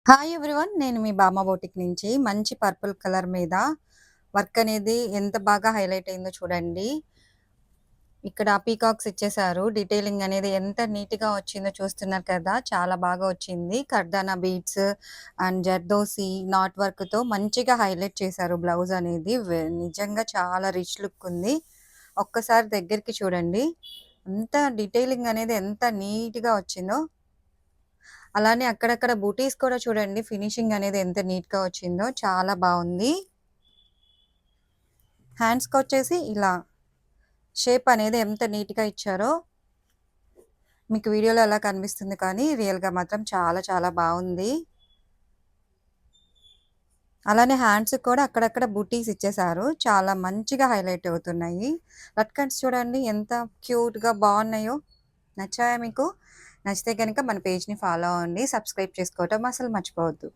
Hi everyone. నేను మీ బామ్మ boutique నుంచి మంచి పర్పుల్ కలర్ మీద వర్క్ అనేది ఎంత బాగా హైలైట్ అయిందో చూడండి. ఇక్కడ పీకాక్స్ ఇచ్చేసారు. డీటెయిలింగ్ అనేది ఎంత నీట్‌గా వచ్చిందో చూస్తున్నారు కదా! చాలా బాగా వచ్చింది. కర్దానా బీడ్స్ అండ్ జర్దోసి నాట్ వర్క్‌తో మంచిగా హైలైట్ చేశారు బ్లౌజ్ అనేది. నిజంగా చాలా రిచ్ లుక్ ఉంది. ఒక్కసారి దగ్గరికి చూడండి. అంత డీటెయిలింగ్ అనేది ఎంత నీట్‌గా వచ్చిందో. అలానే అక్కడక్కడ బూటీస్ కూడా చూడండి. ఫినిషింగ్ అనేది ఎంత నీట్‌గా వచ్చిందో చాలా బావుంది. హ్యాండ్స్‌కొచ్చేసి ఇలా షేప్ అనేది ఎంత నీట్‌గా ఇచ్చారో మీకు వీడియోలో అలా కనిపిస్తుంది కానీ రియల్‌గా మాత్రం చాలా చాలా బావుంది. అలానే హ్యాండ్స్‌కి కూడా అక్కడక్కడ బూటీస్ ఇచ్చేసారు. చాలా మంచిగా హైలైట్ అవుతున్నాయి. లట్కన్స్ చూడండి ఎంత క్యూట్‌గా బావున్నాయో. నచ్చాయా మీకు? నచ్చితే గనుక మన పేజ్‌ని ఫాలో అవ్వండి. సబ్స్క్రైబ్ చేసుకోవటం అసలు మర్చిపోవద్దు.